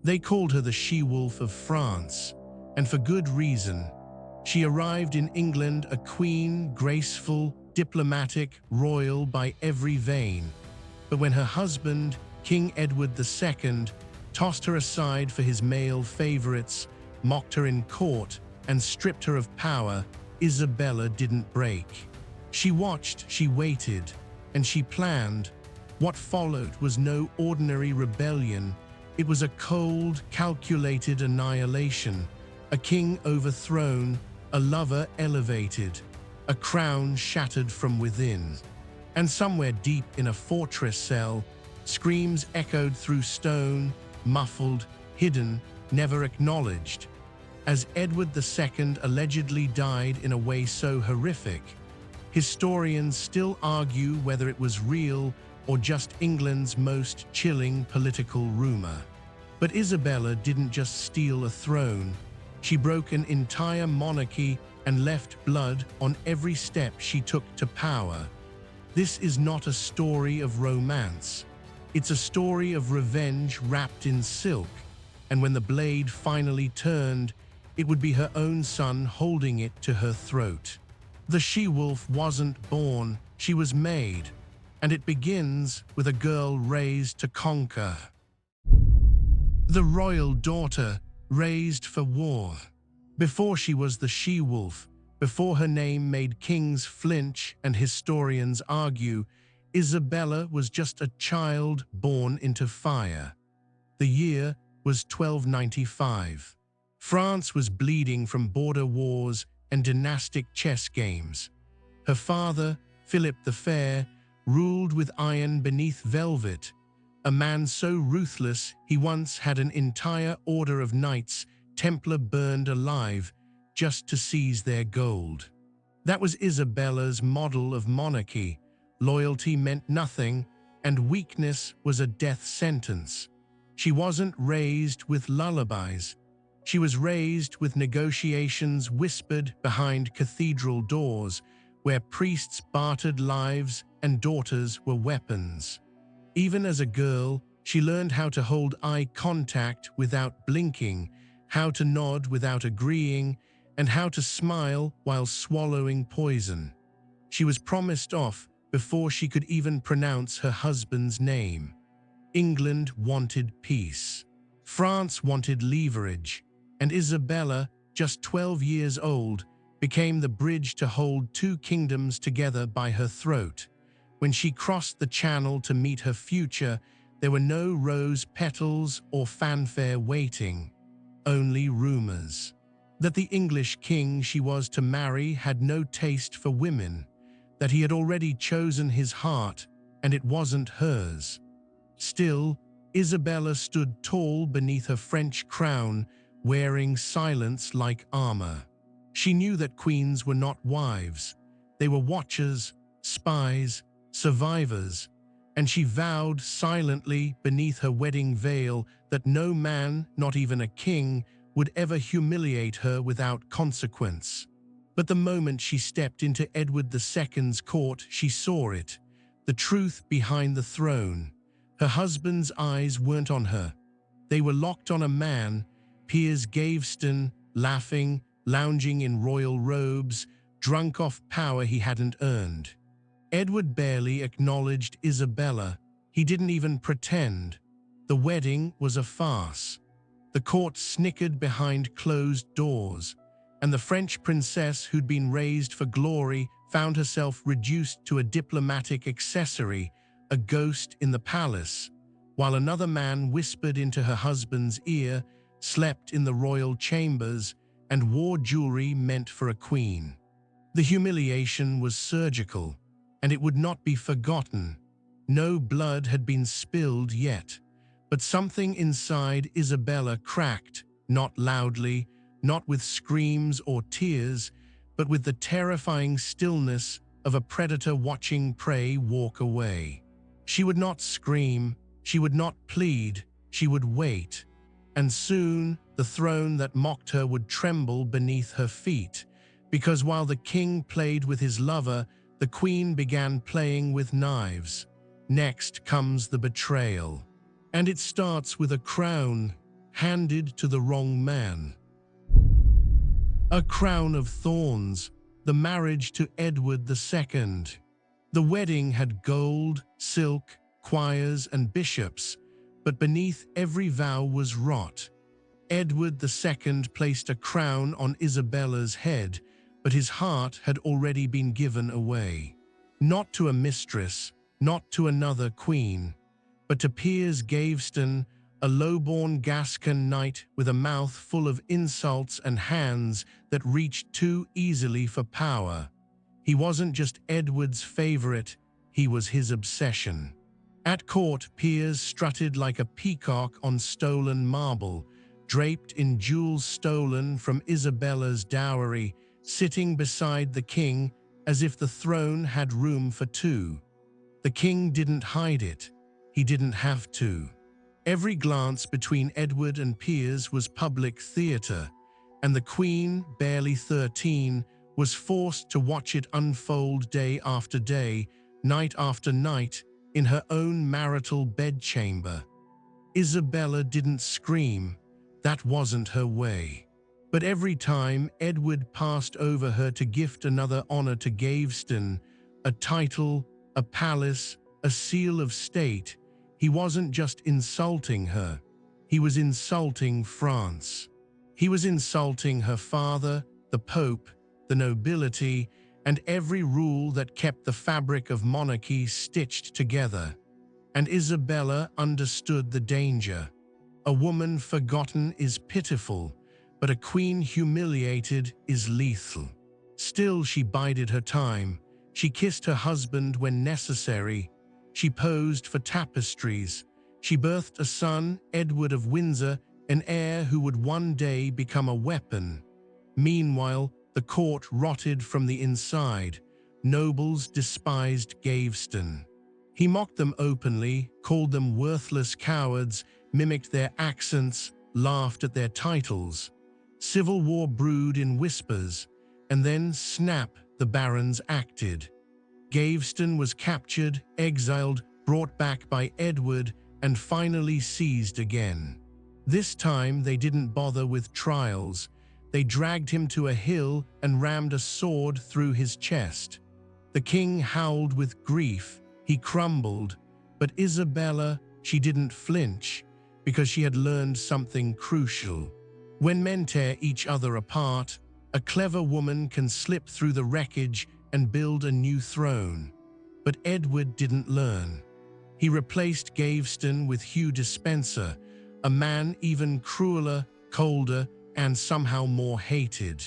They called her the She-Wolf of France, and for good reason. She arrived in England a queen, graceful, diplomatic, royal by every vein. But when her husband, King Edward II, tossed her aside for his male favorites, mocked her in court, and stripped her of power, Isabella didn't break. She watched, she waited, and she planned. What followed was no ordinary rebellion. It was a cold, calculated annihilation. A king overthrown, a lover elevated, a crown shattered from within. And somewhere deep in a fortress cell, screams echoed through stone, muffled, hidden, never acknowledged. As Edward II allegedly died in a way so horrific, historians still argue whether it was real or just England's most chilling political rumor. But Isabella didn't just steal a throne. She broke an entire monarchy and left blood on every step she took to power. This is not a story of romance. It's a story of revenge wrapped in silk. And when the blade finally turned, it would be her own son holding it to her throat. The she-wolf wasn't born, she was made. And it begins with a girl raised to conquer. The royal daughter, raised for war. Before she was the she-wolf, before her name made kings flinch and historians argue, Isabella was just a child born into fire. The year was 1295. France was bleeding from border wars and dynastic chess games. Her father, Philip the Fair, ruled with iron beneath velvet, a man so ruthless he once had an entire order of knights Templar burned alive just to seize their gold. That was Isabella's model of monarchy. Loyalty meant nothing, and weakness was a death sentence. She wasn't raised with lullabies. She was raised with negotiations whispered behind cathedral doors, where priests bartered lives and daughters were weapons. Even as a girl, she learned how to hold eye contact without blinking, how to nod without agreeing, and how to smile while swallowing poison. She was promised off before she could even pronounce her husband's name. England wanted peace. France wanted leverage. And Isabella, just 12 years old, became the bridge to hold two kingdoms together by her throat. When she crossed the channel to meet her future, there were no rose petals or fanfare waiting, only rumors. That the English king she was to marry had no taste for women, that he had already chosen his heart and it wasn't hers. Still, Isabella stood tall beneath her French crown, wearing silence like armor. She knew that queens were not wives. They were watchers, spies, survivors, and she vowed silently beneath her wedding veil that no man, not even a king, would ever humiliate her without consequence. But the moment she stepped into Edward II's court, she saw it, the truth behind the throne. Her husband's eyes weren't on her. They were locked on a man, Piers Gaveston, laughing, lounging in royal robes, drunk off power he hadn't earned. Edward barely acknowledged Isabella. He didn't even pretend. The wedding was a farce. The court snickered behind closed doors, and the French princess who'd been raised for glory found herself reduced to a diplomatic accessory, a ghost in the palace, while another man whispered into her husband's ear, slept in the royal chambers, and wore jewelry meant for a queen. The humiliation was surgical, and it would not be forgotten. No blood had been spilled yet, but something inside Isabella cracked, not loudly, not with screams or tears, but with the terrifying stillness of a predator watching prey walk away. She would not scream, she would not plead, she would wait. And soon, the throne that mocked her would tremble beneath her feet, because while the king played with his lover, the queen began playing with knives. Next comes the betrayal. And it starts with a crown, handed to the wrong man. A crown of thorns, the marriage to Edward II. The wedding had gold, silk, choirs, and bishops, but beneath every vow was rot. Edward II placed a crown on Isabella's head, but his heart had already been given away. Not to a mistress, not to another queen, but to Piers Gaveston, a low-born Gascon knight with a mouth full of insults and hands that reached too easily for power. He wasn't just Edward's favorite, he was his obsession. At court, Piers strutted like a peacock on stolen marble, draped in jewels stolen from Isabella's dowry, sitting beside the king as if the throne had room for two. The king didn't hide it. He didn't have to. Every glance between Edward and Piers was public theatre, and the Queen, barely 13, was forced to watch it unfold day after day, night after night, in her own marital bedchamber. Isabella didn't scream. That wasn't her way. But every time Edward passed over her to gift another honor to Gaveston, a title, a palace, a seal of state, he wasn't just insulting her. He was insulting France. He was insulting her father, the Pope, the nobility, and every rule that kept the fabric of monarchy stitched together. And Isabella understood the danger. A woman forgotten is pitiful, but a queen humiliated is lethal. Still, she bided her time. She kissed her husband when necessary. She posed for tapestries. She birthed a son, Edward of Windsor, an heir who would one day become a weapon. Meanwhile, the court rotted from the inside. Nobles despised Gaveston. He mocked them openly, called them worthless cowards, mimicked their accents, laughed at their titles. Civil war brewed in whispers, and then snap, the barons acted. Gaveston was captured, exiled, brought back by Edward, and finally seized again. This time they didn't bother with trials. They dragged him to a hill and rammed a sword through his chest. The king howled with grief. He crumbled. But Isabella, she didn't flinch, because she had learned something crucial. When men tear each other apart, a clever woman can slip through the wreckage and build a new throne. But Edward didn't learn. He replaced Gaveston with Hugh Despenser, a man even crueler, colder, and somehow more hated.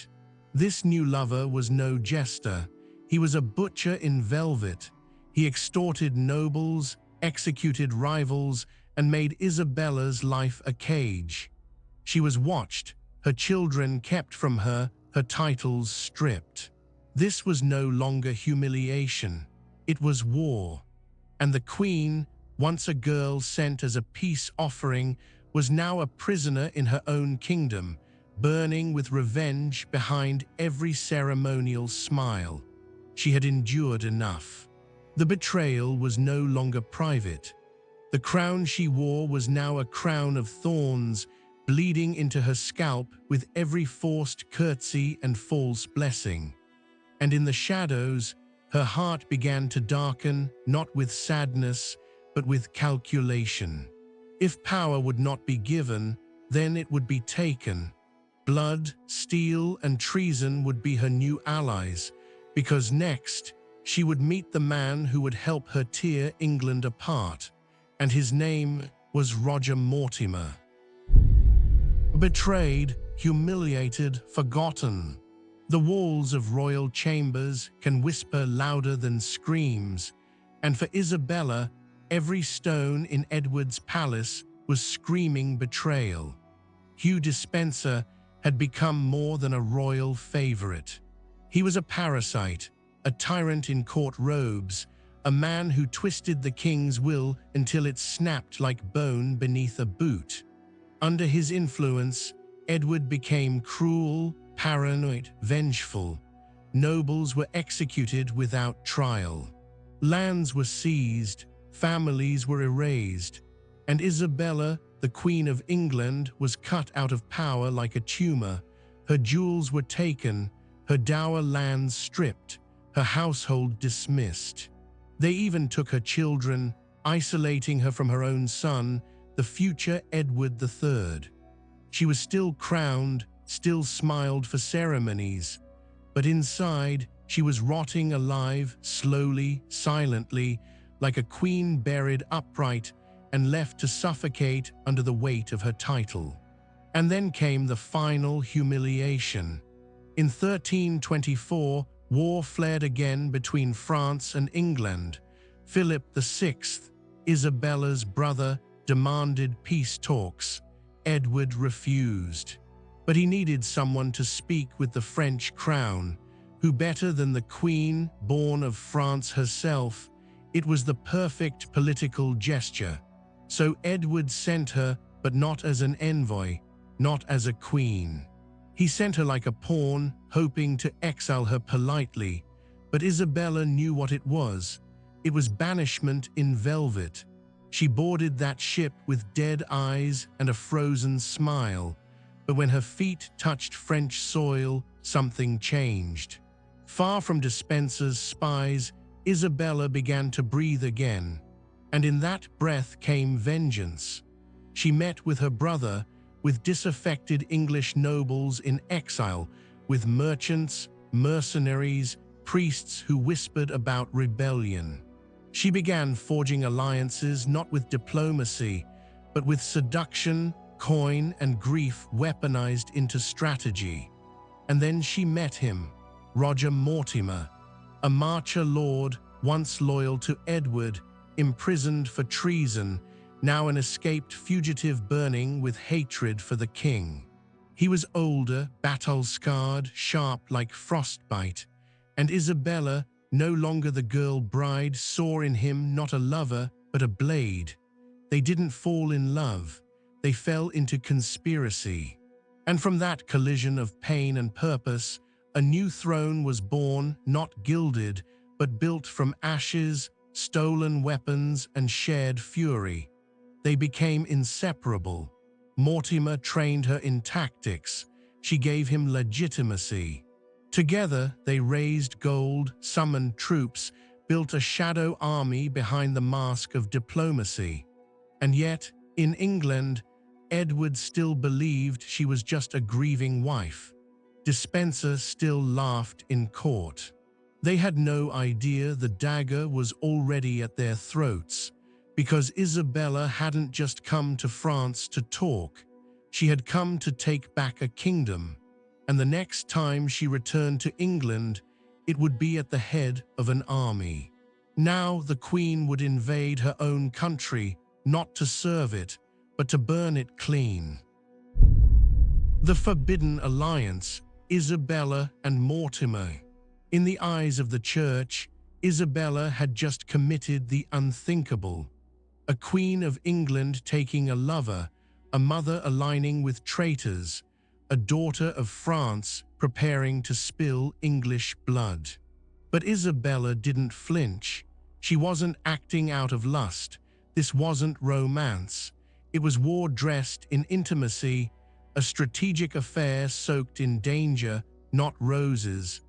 This new lover was no jester. He was a butcher in velvet. He extorted nobles, executed rivals, and made Isabella's life a cage. She was watched, her children kept from her, her titles stripped. This was no longer humiliation. It was war. And the queen, once a girl sent as a peace offering, was now a prisoner in her own kingdom, burning with revenge behind every ceremonial smile. She had endured enough. The betrayal was no longer private. The crown she wore was now a crown of thorns, bleeding into her scalp with every forced curtsy and false blessing. And in the shadows, her heart began to darken, not with sadness, but with calculation. If power would not be given, then it would be taken. Blood, steel, and treason would be her new allies, because next, she would meet the man who would help her tear England apart, and his name was Roger Mortimer. Betrayed, humiliated, forgotten. The walls of royal chambers can whisper louder than screams, and for Isabella, every stone in Edward's palace was screaming betrayal. Hugh Despenser had become more than a royal favorite. He was a parasite, a tyrant in court robes, a man who twisted the king's will until it snapped like bone beneath a boot. Under his influence, Edward became cruel, paranoid, vengeful. Nobles were executed without trial. Lands were seized, families were erased, and Isabella, the Queen of England, was cut out of power like a tumor. Her jewels were taken, her dower lands stripped, her household dismissed. They even took her children, isolating her from her own son, the future Edward III. She was still crowned, still smiled for ceremonies, but inside she was rotting alive, slowly, silently, like a queen buried upright and left to suffocate under the weight of her title. And then came the final humiliation. In 1324, war flared again between France and England. Philip VI, Isabella's brother, demanded peace talks. Edward refused. But he needed someone to speak with the French crown. Who better than the Queen, born of France herself? It was the perfect political gesture. So Edward sent her, but not as an envoy, not as a queen. He sent her like a pawn, hoping to exile her politely. But Isabella knew what it was. It was banishment in velvet. She boarded that ship with dead eyes and a frozen smile. But when her feet touched French soil, something changed. Far from Despenser's spies, Isabella began to breathe again. And in that breath came vengeance. She met with her brother, with disaffected English nobles in exile, with merchants, mercenaries, priests who whispered about rebellion. She began forging alliances not with diplomacy, but with seduction, coin, and grief weaponized into strategy. And then she met him, Roger Mortimer, a marcher lord, once loyal to Edward, imprisoned for treason, now an escaped fugitive burning with hatred for the king. He was older, battle-scarred, sharp like frostbite, and Isabella, no longer the girl bride, saw in him not a lover, but a blade. They didn't fall in love, they fell into conspiracy. And from that collision of pain and purpose, a new throne was born, not gilded, but built from ashes, stolen weapons, and shared fury. They became inseparable. Mortimer trained her in tactics. She gave him legitimacy. Together, they raised gold, summoned troops, built a shadow army behind the mask of diplomacy. And yet, in England, Edward still believed she was just a grieving wife. Despenser still laughed in court. They had no idea the dagger was already at their throats, because Isabella hadn't just come to France to talk. She had come to take back a kingdom. And the next time she returned to England, it would be at the head of an army. Now the Queen would invade her own country, not to serve it, but to burn it clean. The Forbidden Alliance, Isabella and Mortimer. In the eyes of the Church, Isabella had just committed the unthinkable. A Queen of England taking a lover, a mother aligning with traitors, a daughter of France preparing to spill English blood. But Isabella didn't flinch. She wasn't acting out of lust. This wasn't romance. It was war dressed in intimacy, a strategic affair soaked in danger, not roses.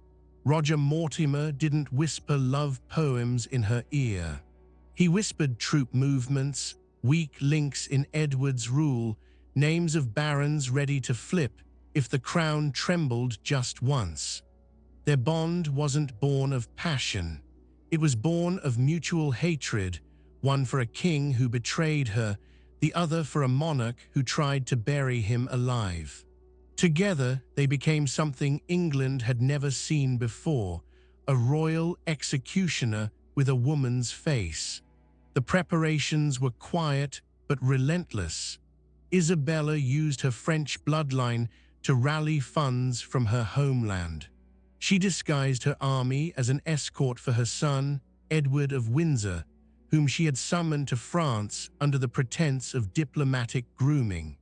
Roger Mortimer didn't whisper love poems in her ear. He whispered troop movements, weak links in Edward's rule, names of barons ready to flip if the crown trembled just once. Their bond wasn't born of passion. It was born of mutual hatred, one for a king who betrayed her, the other for a monarch who tried to bury him alive. Together, they became something England had never seen before, a royal executioner with a woman's face. The preparations were quiet but relentless. Isabella used her French bloodline to rally funds from her homeland. She disguised her army as an escort for her son, Edward of Windsor, whom she had summoned to France under the pretense of diplomatic grooming.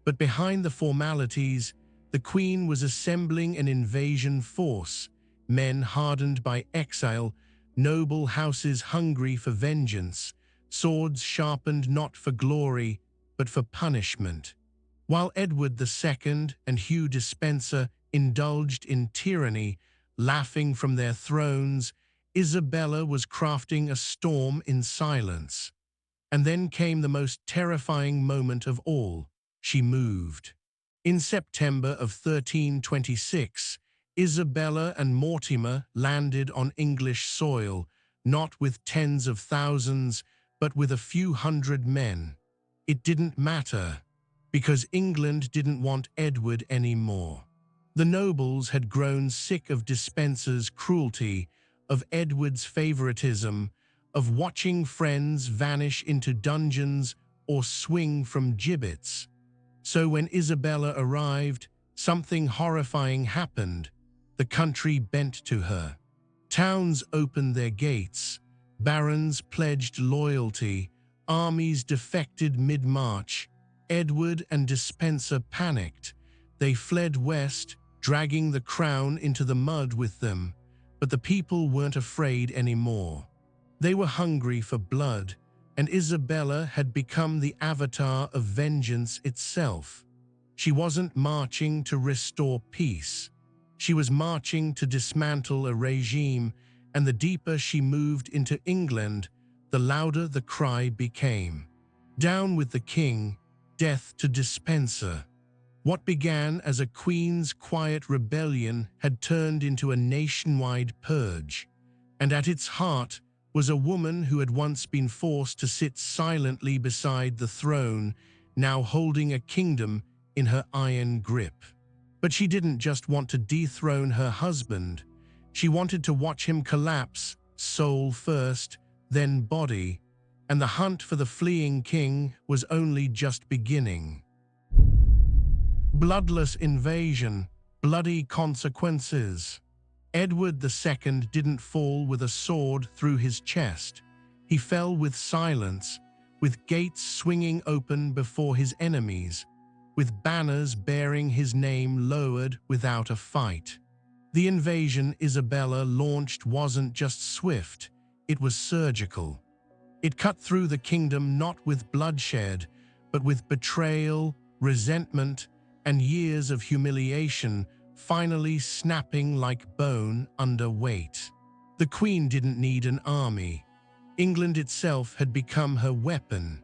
But behind the formalities, the Queen was assembling an invasion force, men hardened by exile, noble houses hungry for vengeance, swords sharpened not for glory, but for punishment. While Edward II and Hugh Despencer indulged in tyranny, laughing from their thrones, Isabella was crafting a storm in silence. And then came the most terrifying moment of all. She moved. In September of 1326, Isabella and Mortimer landed on English soil, not with tens of thousands, but with a few hundred men. It didn't matter, because England didn't want Edward anymore. The nobles had grown sick of Despencer's cruelty, of Edward's favoritism, of watching friends vanish into dungeons or swing from gibbets. So when Isabella arrived, something horrifying happened. The country bent to her. Towns opened their gates, barons pledged loyalty, armies defected mid-march. Edward and Despencer panicked. They fled west, dragging the crown into the mud with them. But the people weren't afraid anymore. They were hungry for blood, and Isabella had become the avatar of vengeance itself. She wasn't marching to restore peace. She was marching to dismantle a regime, and the deeper she moved into England, the louder the cry became. Down with the king, death to Despencer. What began as a queen's quiet rebellion had turned into a nationwide purge, and at its heart was a woman who had once been forced to sit silently beside the throne, now holding a kingdom in her iron grip. But she didn't just want to dethrone her husband. She wanted to watch him collapse, soul first, then body, and the hunt for the fleeing king was only just beginning. Bloodless invasion, bloody consequences. Edward II didn't fall with a sword through his chest. He fell with silence, with gates swinging open before his enemies, with banners bearing his name lowered without a fight. The invasion Isabella launched wasn't just swift, it was surgical. It cut through the kingdom not with bloodshed, but with betrayal, resentment, and years of humiliation finally snapping like bone under weight. The Queen didn't need an army. England itself had become her weapon.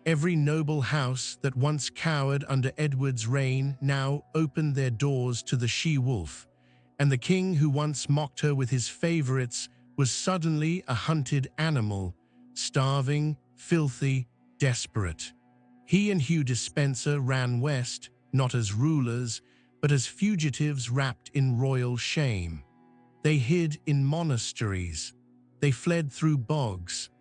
Every noble house that once cowered under Edward's reign now opened their doors to the she-wolf, and the king who once mocked her with his favorites was suddenly a hunted animal, starving, filthy, desperate. He and Hugh Despencer ran west, not as rulers, but as fugitives wrapped in royal shame. They hid in monasteries. They fled through bogs.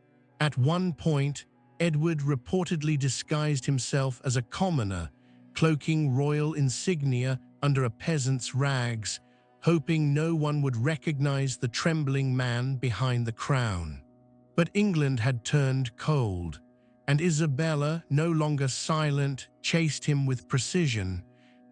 At one point, Edward reportedly disguised himself as a commoner, cloaking royal insignia under a peasant's rags, hoping no one would recognize the trembling man behind the crown. But England had turned cold, and Isabella, no longer silent, chased him with precision.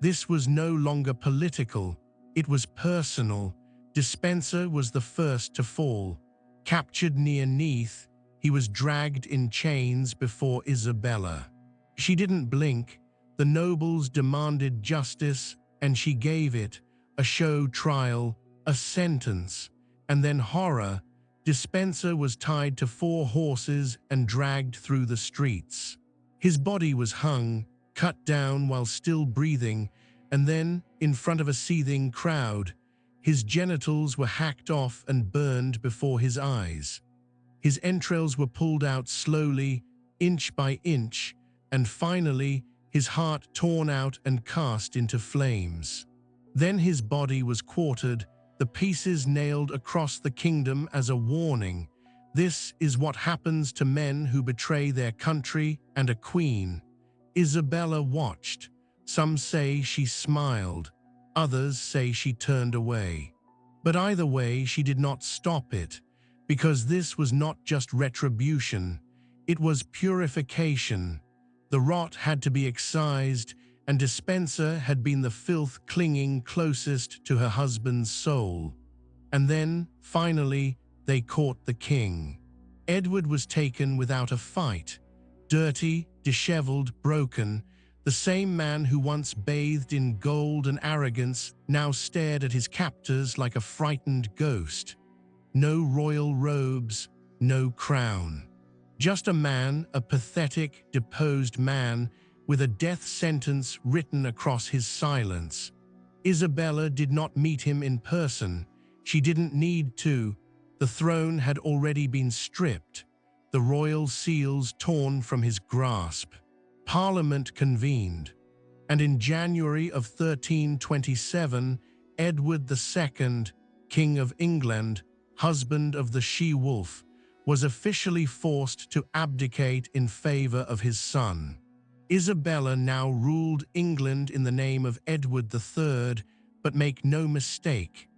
This was no longer political, it was personal. Despencer was the first to fall. Captured near Neath, he was dragged in chains before Isabella. She didn't blink. The nobles demanded justice, and she gave it. A show trial, a sentence, and then horror. Despencer was tied to 4 horses and dragged through the streets. His body was hung, cut down while still breathing, and then, in front of a seething crowd, his genitals were hacked off and burned before his eyes. His entrails were pulled out slowly, inch by inch, and finally, his heart torn out and cast into flames. Then his body was quartered, the pieces nailed across the kingdom as a warning. This is what happens to men who betray their country and a queen. Isabella watched. Some say she smiled. Others say she turned away. But either way, she did not stop it, because this was not just retribution. It was purification. The rot had to be excised, and Despencer had been the filth clinging closest to her husband's soul. And then, finally, they caught the king. Edward was taken without a fight. dirty, disheveled, broken. The same man who once bathed in gold and arrogance now stared at his captors like a frightened ghost. No royal robes, no crown. Just a man, a pathetic, deposed man, with a death sentence written across his silence. Isabella did not meet him in person. She didn't need to. The throne had already been stripped, the royal seals torn from his grasp. Parliament convened, and in January of 1327, Edward II, King of England, husband of the she-wolf, was officially forced to abdicate in favor of his son. Isabella now ruled England in the name of Edward III, but make no mistake,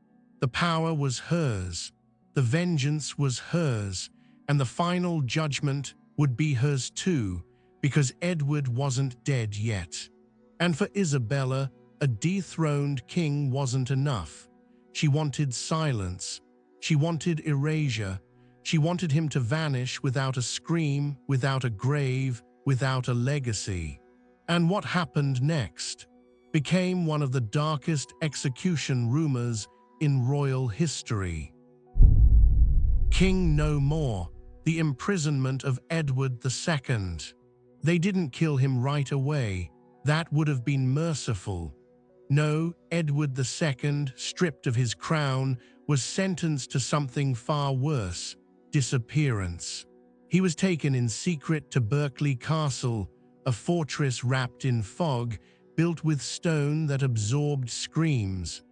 the power was hers, the vengeance was hers, and the final judgment would be hers too, because Edward wasn't dead yet. And for Isabella, a dethroned king wasn't enough. She wanted silence. She wanted erasure. She wanted him to vanish without a scream, without a grave, without a legacy. And what happened next became one of the darkest execution rumors in royal history. King no more, the imprisonment of Edward II. They didn't kill him right away. That would have been merciful. No, Edward II, stripped of his crown, was sentenced to something far worse: disappearance. He was taken in secret to Berkeley Castle, a fortress wrapped in fog, built with stone that absorbed screams.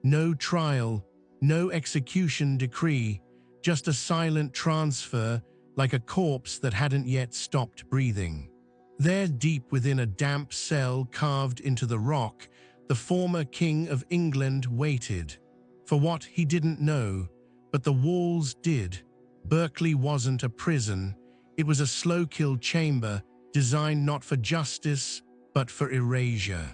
No trial, no execution decree, just a silent transfer, like a corpse that hadn't yet stopped breathing. There, deep within a damp cell carved into the rock, the former King of England waited. For what, he didn't know, but the walls did. Berkeley wasn't a prison. It was a slow-kill chamber designed not for justice, but for erasure.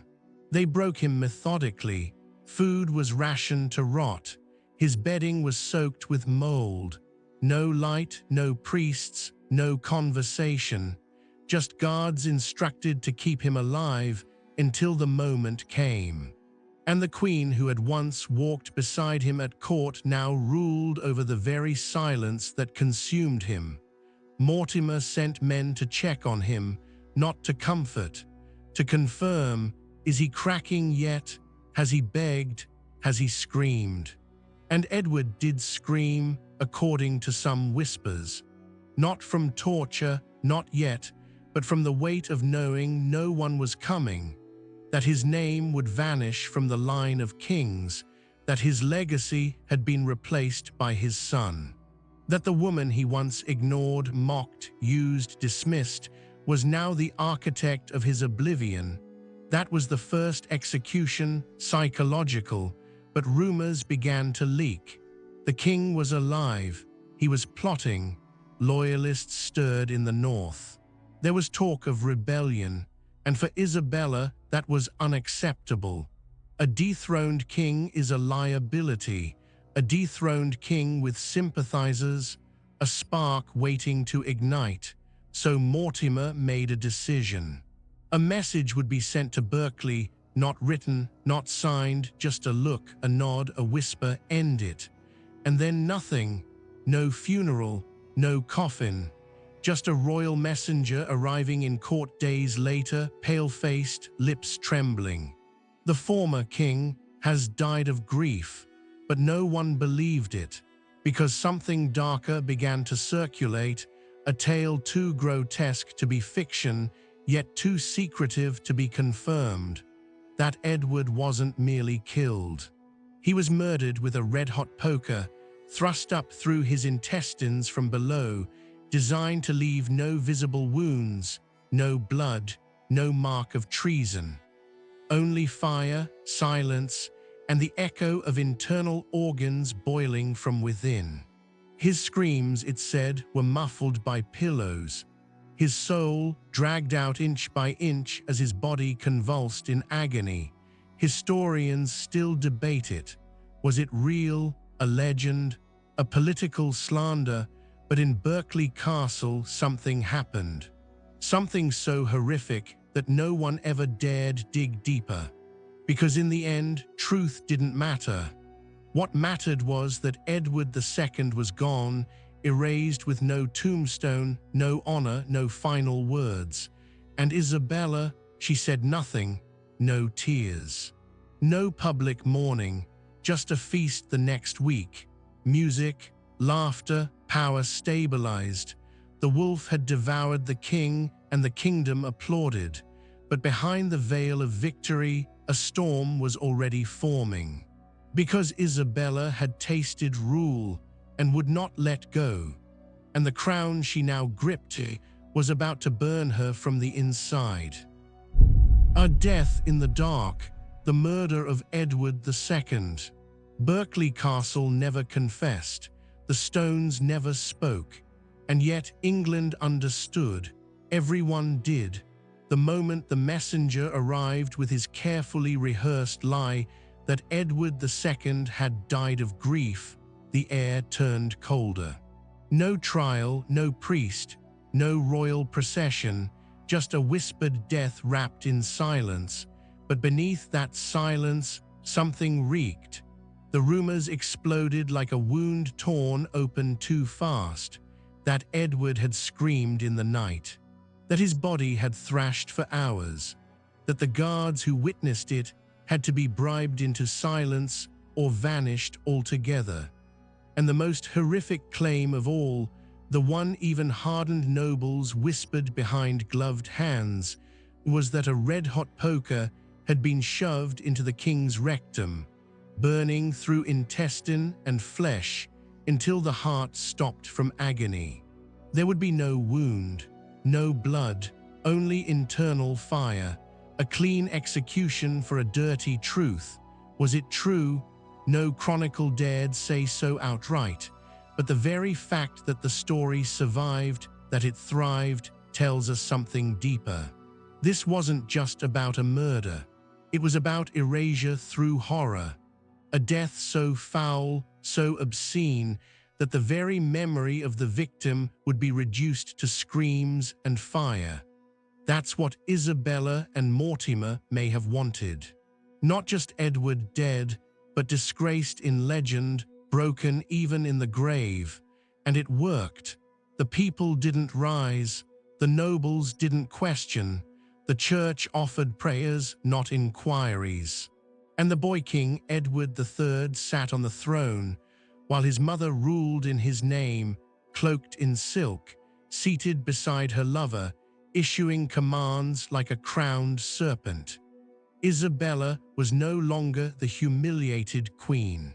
They broke him methodically. Food was rationed to rot. His bedding was soaked with mold. No light, no priests, no conversation. Just guards instructed to keep him alive until the moment came. And the Queen, who had once walked beside him at court, now ruled over the very silence that consumed him. Mortimer sent men to check on him, not to comfort, to confirm, is he cracking yet? Has he begged? Has he screamed? And Edward did scream, according to some whispers. Not from torture, not yet, but from the weight of knowing no one was coming, that his name would vanish from the line of kings, that his legacy had been replaced by his son, that the woman he once ignored, mocked, used, dismissed, was now the architect of his oblivion. That was the first execution, psychological, but rumors began to leak. The king was alive. He was plotting. Loyalists stirred in the north. There was talk of rebellion, and for Isabella, that was unacceptable. A dethroned king is a liability, a dethroned king with sympathizers, a spark waiting to ignite. So Mortimer made a decision. A message would be sent to Berkeley, not written, not signed, just a look, a nod, a whisper, end it. And then nothing, no funeral, no coffin, just a royal messenger arriving in court days later, pale-faced, lips trembling. The former king has died of grief, but no one believed it, because something darker began to circulate, a tale too grotesque to be fiction, yet too secretive to be confirmed. That Edward wasn't merely killed. He was murdered with a red-hot poker, thrust up through his intestines from below, designed to leave no visible wounds, no blood, no mark of treason. Only fire, silence, and the echo of internal organs boiling from within. His screams, it said, were muffled by pillows. His soul dragged out inch by inch as his body convulsed in agony. Historians still debate it. Was it real, a legend, a political slander? But in Berkeley Castle, something happened. Something so horrific that no one ever dared dig deeper. Because in the end, truth didn't matter. What mattered was that Edward II was gone, erased with no tombstone, no honor, no final words. And Isabella, she said nothing, no tears. No public mourning, just a feast the next week. Music, laughter, power stabilized. The wolf had devoured the king, and the kingdom applauded. But behind the veil of victory, a storm was already forming. Because Isabella had tasted rule and would not let go, and the crown she now gripped was about to burn her from the inside. A death in the dark, the murder of Edward II. Berkeley Castle never confessed, the stones never spoke, and yet England understood. Everyone did. The moment the messenger arrived with his carefully rehearsed lie that Edward II had died of grief, the air turned colder. No trial, no priest, no royal procession, just a whispered death wrapped in silence. But beneath that silence, something reeked. The rumors exploded like a wound torn open too fast, that Edward had screamed in the night, that his body had thrashed for hours, that the guards who witnessed it had to be bribed into silence or vanished altogether. And the most horrific claim of all, the one even hardened nobles whispered behind gloved hands, was that a red-hot poker had been shoved into the king's rectum, burning through intestine and flesh until the heart stopped from agony. There would be no wound, no blood, only internal fire, a clean execution for a dirty truth. Was it true? No chronicle dared say so outright, but the very fact that the story survived, that it thrived, tells us something deeper. This wasn't just about a murder. It was about erasure through horror, a death so foul, so obscene, that the very memory of the victim would be reduced to screams and fire. That's what Isabella and Mortimer may have wanted. Not just Edward dead, but disgraced in legend, broken even in the grave. And it worked. The people didn't rise. The nobles didn't question. The church offered prayers, not inquiries. And the boy king, Edward III, sat on the throne, while his mother ruled in his name, cloaked in silk, seated beside her lover, issuing commands like a crowned serpent. Isabella was no longer the humiliated queen.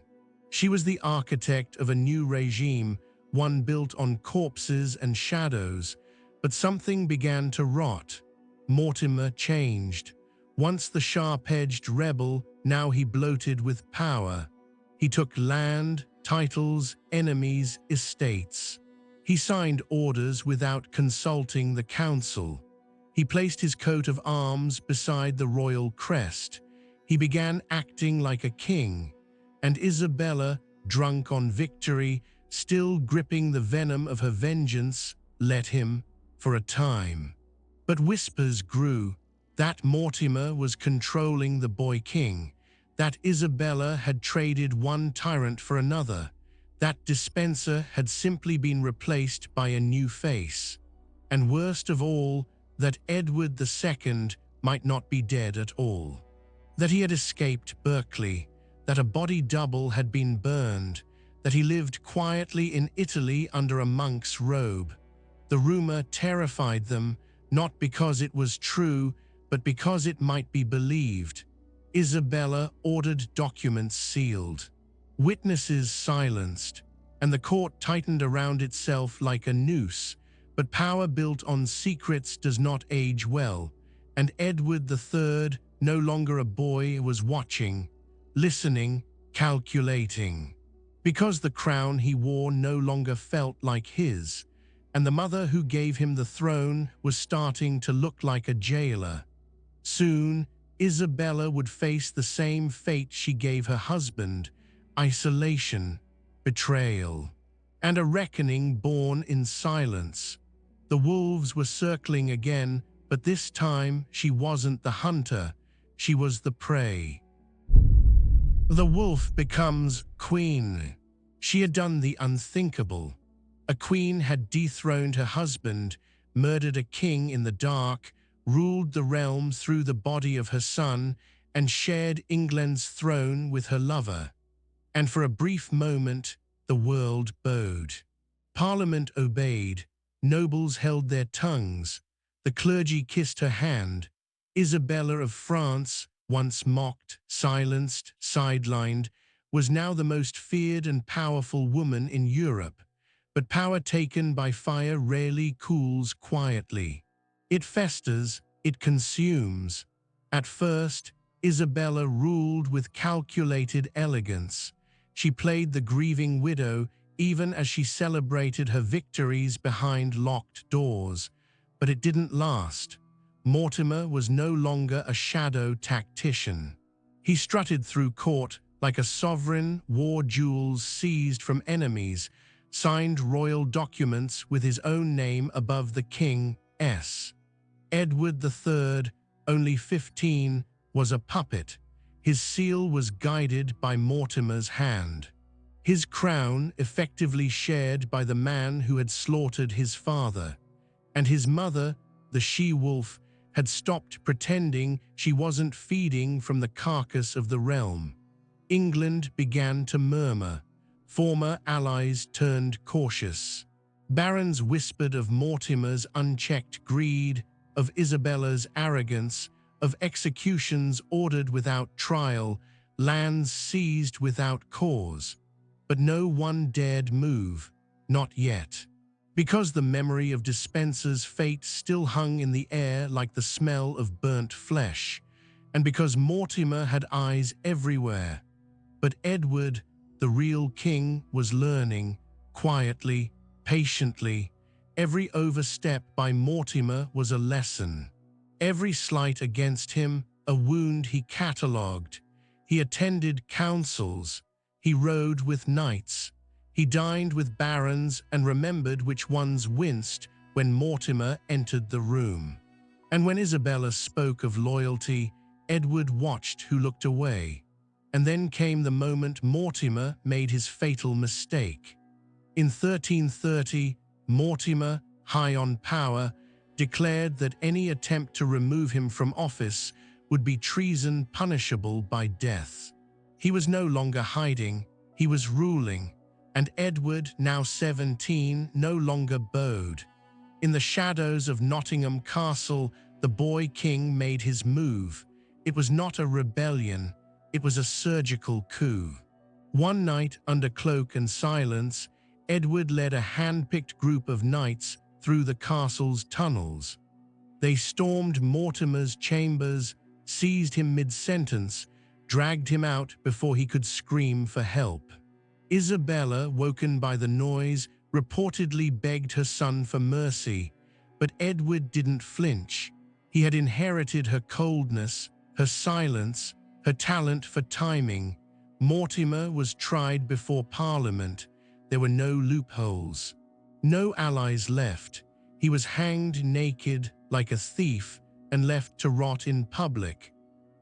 She was the architect of a new regime, one built on corpses and shadows, but something began to rot. Mortimer changed. Once the sharp-edged rebel, now he bloated with power. He took land, titles, enemies, estates. He signed orders without consulting the council. He placed his coat of arms beside the royal crest. He began acting like a king. And Isabella, drunk on victory, still gripping the venom of her vengeance, let him, for a time. But whispers grew. That Mortimer was controlling the boy king. That Isabella had traded one tyrant for another. That dispenser had simply been replaced by a new face. And worst of all, that Edward II might not be dead at all. That he had escaped Berkeley. That a body double had been burned. That he lived quietly in Italy under a monk's robe. The rumor terrified them, not because it was true, but because it might be believed. Isabella ordered documents sealed, witnesses silenced, and the court tightened around itself like a noose. But power built on secrets does not age well, and Edward III, no longer a boy, was watching, listening, calculating. Because the crown he wore no longer felt like his, and the mother who gave him the throne was starting to look like a jailer. Soon, Isabella would face the same fate she gave her husband: isolation, betrayal, and a reckoning born in silence. The wolves were circling again, but this time she wasn't the hunter, she was the prey. The wolf becomes queen. She had done the unthinkable. A queen had dethroned her husband, murdered a king in the dark, ruled the realm through the body of her son, and shared England's throne with her lover. And for a brief moment, the world bowed. Parliament obeyed, nobles held their tongues, the clergy kissed her hand. Isabella of France, once mocked, silenced, sidelined, was now the most feared and powerful woman in Europe. But power taken by fire rarely cools quietly. It festers, it consumes. At first, Isabella ruled with calculated elegance. She played the grieving widow even as she celebrated her victories behind locked doors. But it didn't last. Mortimer was no longer a shadow tactician. He strutted through court like a sovereign, wore jewels seized from enemies, signed royal documents with his own name above the king's. Edward III, only 15, was a puppet. His seal was guided by Mortimer's hand. His crown effectively shared by the man who had slaughtered his father. And his mother, the she-wolf, had stopped pretending she wasn't feeding from the carcass of the realm. England began to murmur. Former allies turned cautious. Barons whispered of Mortimer's unchecked greed, of Isabella's arrogance, of executions ordered without trial, lands seized without cause. But no one dared move, not yet. Because the memory of Despenser's fate still hung in the air like the smell of burnt flesh, and because Mortimer had eyes everywhere. But Edward, the real king, was learning, quietly, patiently. Every overstep by Mortimer was a lesson. Every slight against him, a wound he catalogued. He attended councils. He rode with knights. He dined with barons and remembered which ones winced when Mortimer entered the room. And when Isabella spoke of loyalty, Edward watched who looked away. And then came the moment Mortimer made his fatal mistake. In 1330, Mortimer, high on power, declared that any attempt to remove him from office would be treason punishable by death. He was no longer hiding, he was ruling, and Edward, now 17, no longer bowed. In the shadows of Nottingham Castle, the boy king made his move. It was not a rebellion, it was a surgical coup. One night, under cloak and silence, Edward led a hand-picked group of knights through the castle's tunnels. They stormed Mortimer's chambers, seized him mid-sentence, dragged him out before he could scream for help. Isabella, woken by the noise, reportedly begged her son for mercy, but Edward didn't flinch. He had inherited her coldness, her silence, her talent for timing. Mortimer was tried before Parliament. There were no loopholes. No allies left. He was hanged naked like a thief and left to rot in public.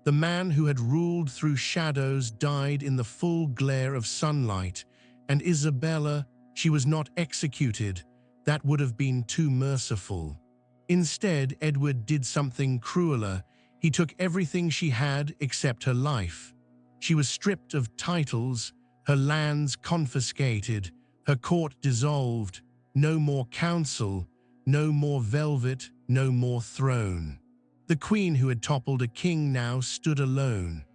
The man who had ruled through shadows died in the full glare of sunlight, and Isabella, she was not executed. That would have been too merciful. Instead, Edward did something crueler. He took everything she had except her life. She was stripped of titles, her lands confiscated, her court dissolved. No more council, no more velvet, no more throne. The queen who had toppled a king now stood alone,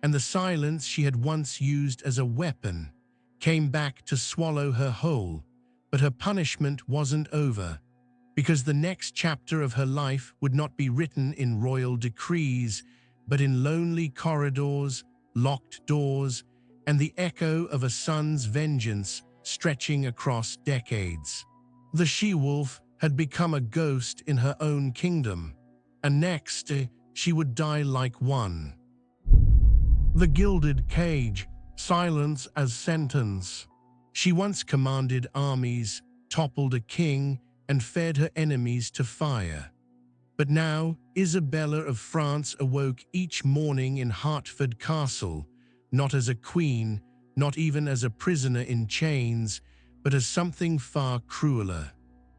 and the silence she had once used as a weapon came back to swallow her whole. But her punishment wasn't over, because the next chapter of her life would not be written in royal decrees, but in lonely corridors, locked doors, and the echo of a son's vengeance stretching across decades. The she-wolf had become a ghost in her own kingdom, and next she would die like one. The gilded cage, silence as sentence. She once commanded armies, toppled a king, and fed her enemies to fire. But now, Isabella of France awoke each morning in Hertford Castle, not as a queen, not even as a prisoner in chains, but as something far crueler.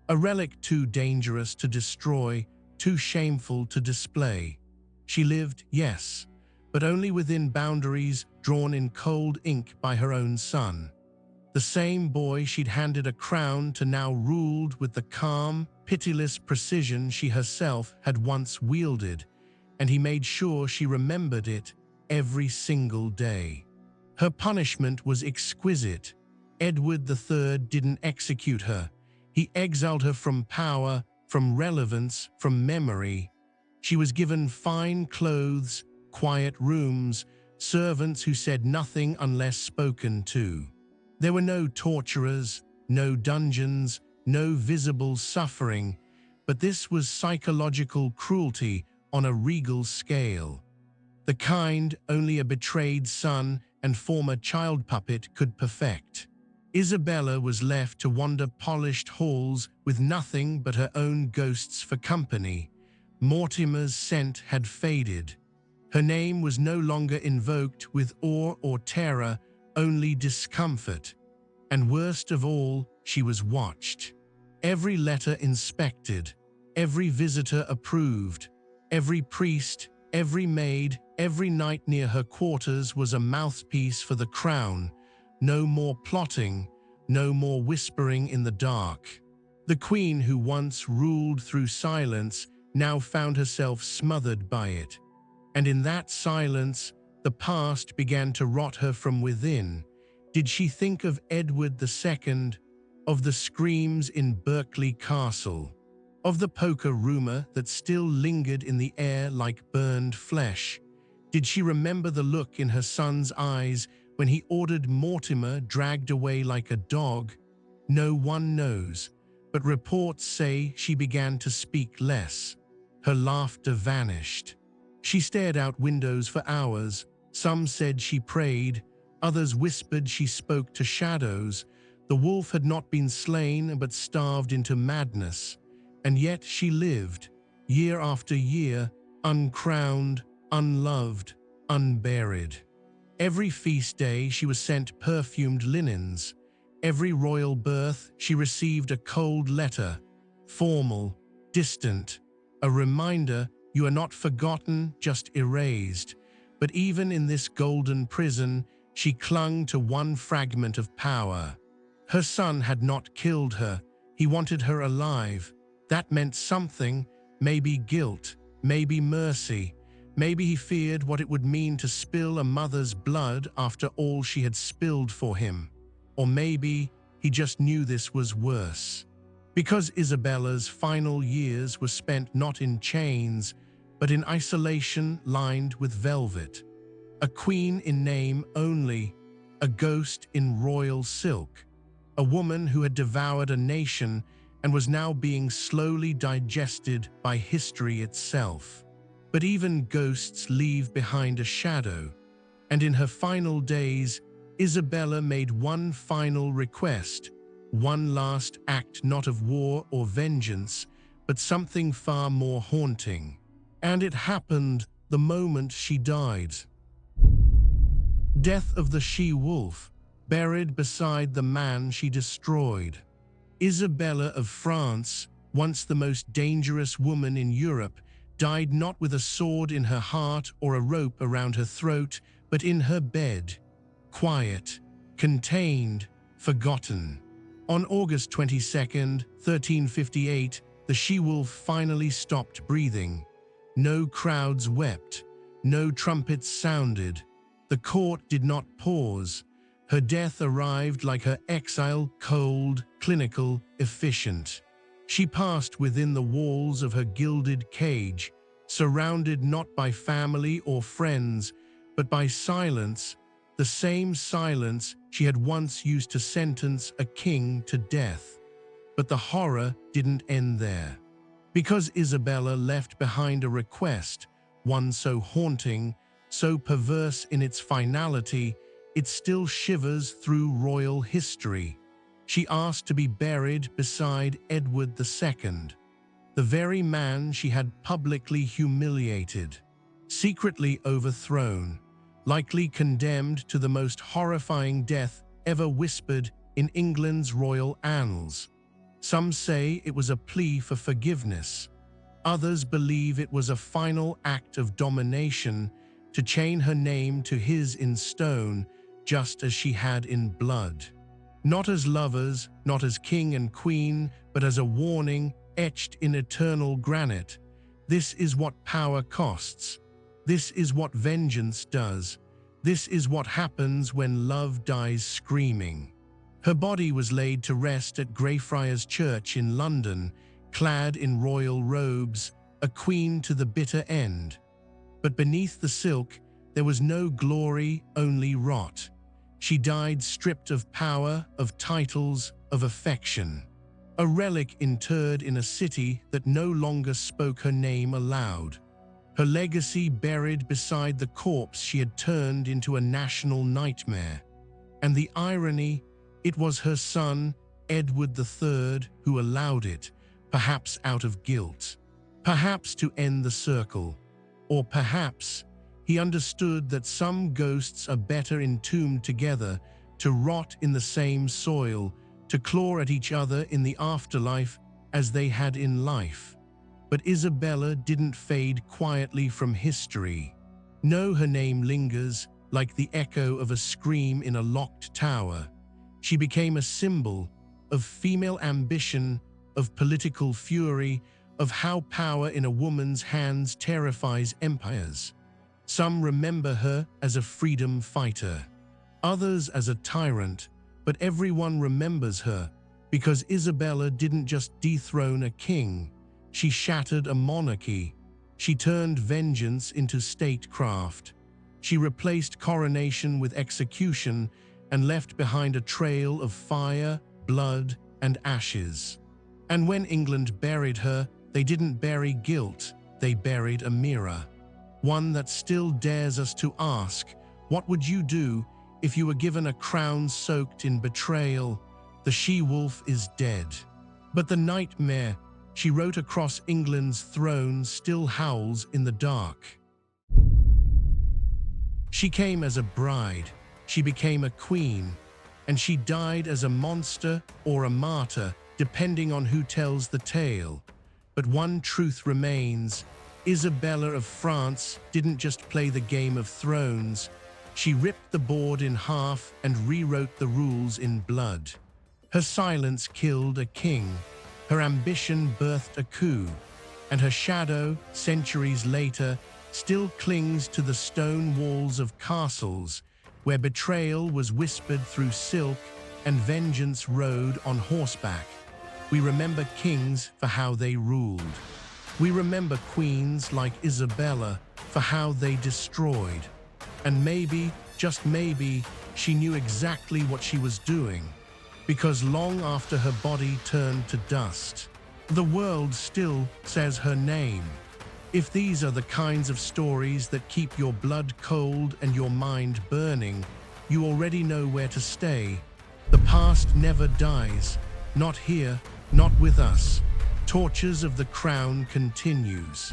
A relic too dangerous to destroy, too shameful to display. She lived, yes, but only within boundaries drawn in cold ink by her own son. The same boy she'd handed a crown to now ruled with the calm, pitiless precision she herself had once wielded, and he made sure she remembered it every single day. Her punishment was exquisite. Edward III didn't execute her. He exiled her from power, from relevance, from memory. She was given fine clothes, quiet rooms, servants who said nothing unless spoken to. There were no torturers, no dungeons, no visible suffering, but this was psychological cruelty on a regal scale. The kind only a betrayed son and former child puppet could perfect. Isabella was left to wander polished halls with nothing but her own ghosts for company. Mortimer's scent had faded. Her name was no longer invoked with awe or terror, only discomfort. And worst of all, she was watched. Every letter inspected, every visitor approved, every priest, every maid, every night near her quarters was a mouthpiece for the crown. No more plotting, no more whispering in the dark. The queen who once ruled through silence now found herself smothered by it. And in that silence, the past began to rot her from within. Did she think of Edward II, of the screams in Berkeley Castle, of the poker rumor that still lingered in the air like burned flesh? Did she remember the look in her son's eyes when he ordered Mortimer dragged away like a dog? No one knows, but reports say she began to speak less. Her laughter vanished. She stared out windows for hours. Some said she prayed, others whispered she spoke to shadows. The wolf had not been slain but starved into madness. And yet she lived, year after year, uncrowned, unloved, unburied. Every feast day she was sent perfumed linens. Every royal birth she received a cold letter, formal, distant, a reminder you are not forgotten, just erased. But even in this golden prison, she clung to one fragment of power. Her son had not killed her. He wanted her alive. That meant something, maybe guilt, maybe mercy. Maybe he feared what it would mean to spill a mother's blood after all she had spilled for him. Or maybe he just knew this was worse. Because Isabella's final years were spent not in chains, but in isolation lined with velvet. A queen in name only, a ghost in royal silk. A woman who had devoured a nation and was now being slowly digested by history itself. But even ghosts leave behind a shadow. And in her final days, Isabella made one final request, one last act not of war or vengeance, but something far more haunting. And it happened the moment she died. Death of the she-wolf, buried beside the man she destroyed. Isabella of France, once the most dangerous woman in Europe, died not with a sword in her heart or a rope around her throat, but in her bed, quiet, contained, forgotten. On August 22nd, 1358, the she-wolf finally stopped breathing. No crowds wept, no trumpets sounded. The court did not pause. Her death arrived like her exile, cold, clinical, efficient. She passed within the walls of her gilded cage, surrounded not by family or friends, but by silence, the same silence she had once used to sentence a king to death. But the horror didn't end there. Because Isabella left behind a request, one so haunting, so perverse in its finality, it still shivers through royal history. She asked to be buried beside Edward II, the very man she had publicly humiliated, secretly overthrown, likely condemned to the most horrifying death ever whispered in England's royal annals. Some say it was a plea for forgiveness. Others believe it was a final act of domination to chain her name to his in stone, just as she had in blood. Not as lovers, not as king and queen, but as a warning etched in eternal granite. This is what power costs. This is what vengeance does. This is what happens when love dies screaming. Her body was laid to rest at Greyfriars Church in London, clad in royal robes, a queen to the bitter end. But beneath the silk, there was no glory, only rot. She died stripped of power, of titles, of affection. A relic interred in a city that no longer spoke her name aloud. Her legacy buried beside the corpse she had turned into a national nightmare. And the irony, it was her son, Edward III, who allowed it, perhaps out of guilt, perhaps to end the circle, or perhaps he understood that some ghosts are better entombed together, to rot in the same soil, to claw at each other in the afterlife as they had in life. But Isabella didn't fade quietly from history. No, her name lingers like the echo of a scream in a locked tower. She became a symbol of female ambition, of political fury, of how power in a woman's hands terrifies empires. Some remember her as a freedom fighter, others as a tyrant, but everyone remembers her because Isabella didn't just dethrone a king, she shattered a monarchy. She turned vengeance into statecraft. She replaced coronation with execution and left behind a trail of fire, blood, and ashes. And when England buried her, they didn't bury guilt, they buried a mirror. One that still dares us to ask, what would you do if you were given a crown soaked in betrayal? The she-wolf is dead. But the nightmare she wrote across England's throne still howls in the dark. She came as a bride, she became a queen, and she died as a monster or a martyr, depending on who tells the tale. But one truth remains: Isabella of France didn't just play the Game of Thrones, she ripped the board in half and rewrote the rules in blood. Her silence killed a king, her ambition birthed a coup, and her shadow, centuries later, still clings to the stone walls of castles where betrayal was whispered through silk and vengeance rode on horseback. We remember kings for how they ruled. We remember queens like Isabella for how they destroyed. And maybe, just maybe, she knew exactly what she was doing, because long after her body turned to dust, the world still says her name. If these are the kinds of stories that keep your blood cold and your mind burning, you already know where to stay. The past never dies, not here, not with us. Tortures of the Crown continues.